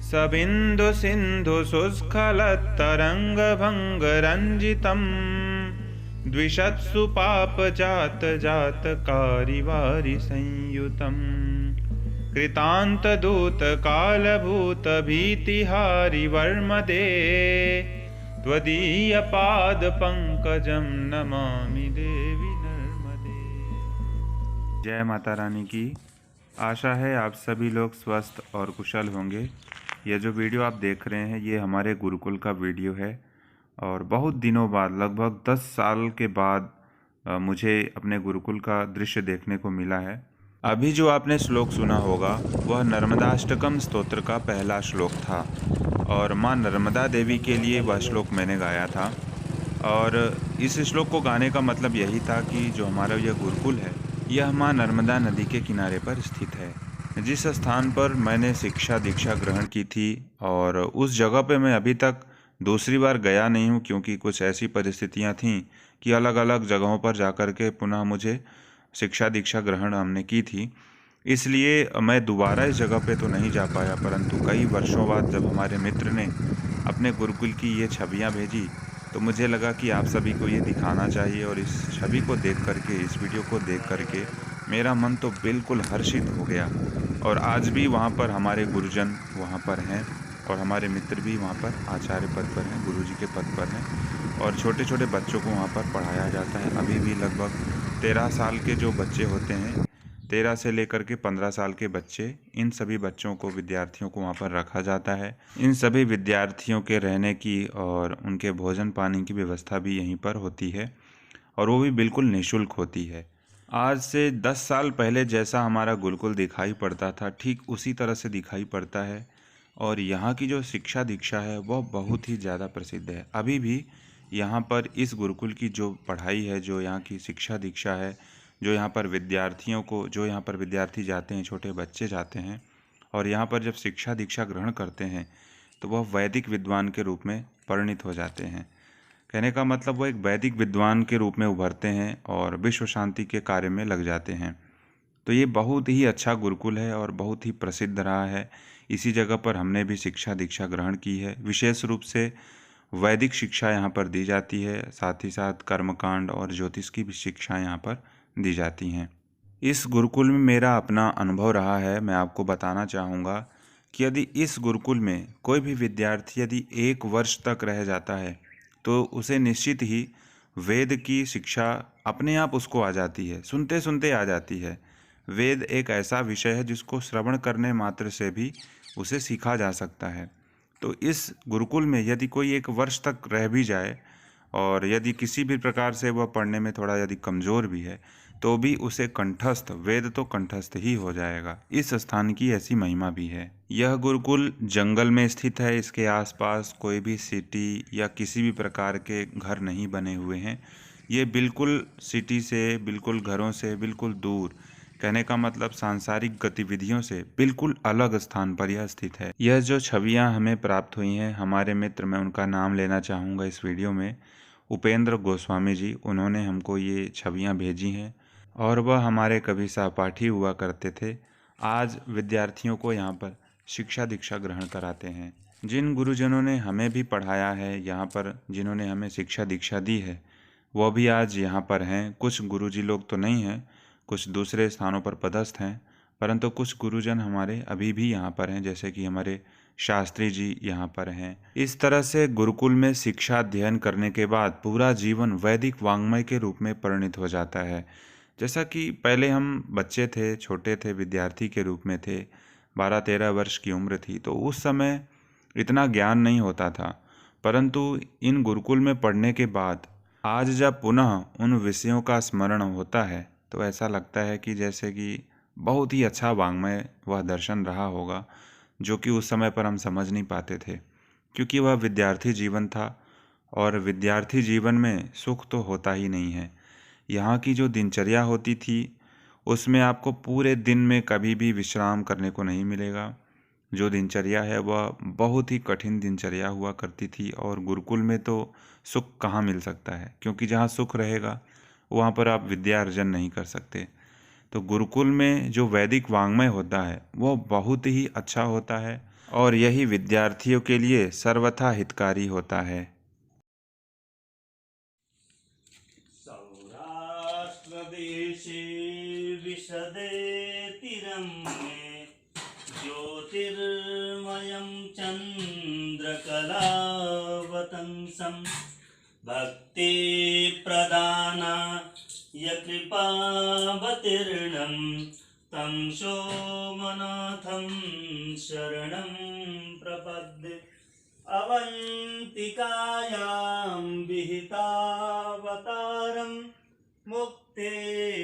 सबिंदु सिंधु शुष्कलतरंगभंगरंजितम् द्विषत्सु पापजात जात कारिवारि संयुतम् कृतान्तदूत कालभूत भीतिहारि वर्मदे त्वदीयपाद पंकजं नमामि देवी नर्मदे। जय माता रानी की। आशा है आप सभी लोग स्वस्थ और कुशल होंगे। ये जो वीडियो आप देख रहे हैं ये हमारे गुरुकुल का वीडियो है और बहुत दिनों बाद लगभग 10 साल के बाद मुझे अपने गुरुकुल का दृश्य देखने को मिला है। अभी जो आपने श्लोक सुना होगा वह नर्मदाष्टकम स्तोत्र का पहला श्लोक था और माँ नर्मदा देवी के लिए वह श्लोक मैंने गाया था। और इस श्लोक को गाने का मतलब यही था कि जो हमारा यह गुरुकुल है यह माँ नर्मदा नदी के किनारे पर स्थित है, जिस स्थान पर मैंने शिक्षा दीक्षा ग्रहण की थी। और उस जगह पे मैं अभी तक दूसरी बार गया नहीं हूँ क्योंकि कुछ ऐसी परिस्थितियाँ थीं कि अलग अलग जगहों पर जाकर के पुनः मुझे शिक्षा दीक्षा ग्रहण हमने की थी, इसलिए मैं दोबारा इस जगह पे तो नहीं जा पाया। परंतु कई वर्षों बाद जब हमारे मित्र ने अपने गुरुकुल की ये छवियाँ भेजी तो मुझे लगा कि आप सभी को ये दिखाना चाहिए। और इस छवि को देख करके, इस वीडियो को देख करके मेरा मन तो बिल्कुल हर्षित हो गया। और आज भी वहाँ पर हमारे गुरुजन वहाँ पर हैं और हमारे मित्र भी वहाँ पर आचार्य पद पर हैं, गुरुजी के पद पर हैं और छोटे छोटे बच्चों को वहाँ पर पढ़ाया जाता है। अभी भी लगभग 13 साल के जो बच्चे होते हैं, 13 से लेकर के 15 साल के बच्चे, इन सभी बच्चों को, विद्यार्थियों को वहाँ पर रखा जाता है। इन सभी विद्यार्थियों के रहने की और उनके भोजन पानी की व्यवस्था भी यहीं पर होती है और वो भी बिल्कुल निःशुल्क होती है। आज से 10 साल पहले जैसा हमारा गुरुकुल दिखाई पड़ता था ठीक उसी तरह से दिखाई पड़ता है। और यहाँ की जो शिक्षा दीक्षा है वह बहुत ही ज़्यादा प्रसिद्ध है। अभी भी यहाँ पर इस गुरुकुल की जो पढ़ाई है, जो यहाँ की शिक्षा दीक्षा है, जो यहाँ पर विद्यार्थियों को, जो यहाँ पर विद्यार्थी जाते हैं, छोटे बच्चे जाते हैं और यहाँ पर जब शिक्षा दीक्षा ग्रहण करते हैं तो वह वैदिक विद्वान के रूप में परिणित हो जाते हैं। कहने का मतलब वो एक वैदिक विद्वान के रूप में उभरते हैं और विश्व शांति के कार्य में लग जाते हैं। तो ये बहुत ही अच्छा गुरुकुल है और बहुत ही प्रसिद्ध रहा है। इसी जगह पर हमने भी शिक्षा दीक्षा ग्रहण की है। विशेष रूप से वैदिक शिक्षा यहाँ पर दी जाती है, साथ ही साथ कर्मकांड और ज्योतिष की भी शिक्षा यहाँ पर दी जाती हैं। इस गुरुकुल में मेरा अपना अनुभव रहा है। मैं आपको बताना चाहूँगा कि यदि इस गुरुकुल में कोई भी विद्यार्थी यदि 1 वर्ष तक रह जाता है तो उसे निश्चित ही वेद की शिक्षा अपने आप उसको आ जाती है, सुनते सुनते आ जाती है। वेद एक ऐसा विषय है जिसको श्रवण करने मात्र से भी उसे सीखा जा सकता है। तो इस गुरुकुल में यदि कोई 1 वर्ष तक रह भी जाए और यदि किसी भी प्रकार से वह पढ़ने में थोड़ा यदि कमज़ोर भी है तो भी उसे कंठस्थ, वेद तो कंठस्थ ही हो जाएगा। इस स्थान की ऐसी महिमा भी है। यह गुरुकुल जंगल में स्थित है। इसके आसपास कोई भी सिटी या किसी भी प्रकार के घर नहीं बने हुए हैं। ये बिल्कुल सिटी से, बिल्कुल घरों से बिल्कुल दूर, कहने का मतलब सांसारिक गतिविधियों से बिल्कुल अलग स्थान पर यह स्थित है। यह जो छवियां हमें प्राप्त हुई हैं, हमारे मित्र, मैं उनका नाम लेना चाहूँगा इस वीडियो में, उपेंद्र गोस्वामी जी, उन्होंने हमको ये छवियां भेजी हैं और वह हमारे कभी सहपाठी हुआ करते थे। आज विद्यार्थियों को यहाँ पर शिक्षा दीक्षा ग्रहण कराते हैं। जिन गुरुजनों ने हमें भी पढ़ाया है यहाँ पर, जिन्होंने हमें शिक्षा दीक्षा दी है, वह भी आज यहाँ पर हैं। कुछ गुरुजी लोग तो नहीं हैं, कुछ दूसरे स्थानों पर पदस्थ हैं, परंतु कुछ गुरुजन हमारे अभी भी यहाँ पर हैं, जैसे कि हमारे शास्त्री जी यहाँ पर हैं। इस तरह से गुरुकुल में शिक्षा अध्ययन करने के बाद पूरा जीवन वैदिक वाङ्मय के रूप में परिणित हो जाता है। जैसा कि पहले हम बच्चे थे, छोटे थे, विद्यार्थी के रूप में थे, 12-13 वर्ष की उम्र थी, तो उस समय इतना ज्ञान नहीं होता था। परंतु इन गुरुकुल में पढ़ने के बाद आज जब पुनः उन विषयों का स्मरण होता है तो ऐसा लगता है कि जैसे कि बहुत ही अच्छा वाङ्मय वह दर्शन रहा होगा, जो कि उस समय पर हम समझ नहीं पाते थे क्योंकि वह विद्यार्थी जीवन था और विद्यार्थी जीवन में सुख तो होता ही नहीं है। यहाँ की जो दिनचर्या होती थी उसमें आपको पूरे दिन में कभी भी विश्राम करने को नहीं मिलेगा। जो दिनचर्या है वह बहुत ही कठिन दिनचर्या हुआ करती थी और गुरुकुल में तो सुख कहाँ मिल सकता है, क्योंकि जहाँ सुख रहेगा वहाँ पर आप विद्या अर्जन नहीं कर सकते। तो गुरुकुल में जो वैदिक वाङ्मय होता है वह बहुत ही अच्छा होता है और यही विद्यार्थियों के लिए सर्वथा हितकारी होता है। सौराष्ट्रदेशे विशदेतिरम्ये ज्योतिर्मयं चन्द्रकलावतंसं भक्तिप्रदानाय कृपावतीर्णं तं सोमनाथं शरणं प्रपद्ये। अवन्तिकायां विहितावतारं मुक्तेश्वरं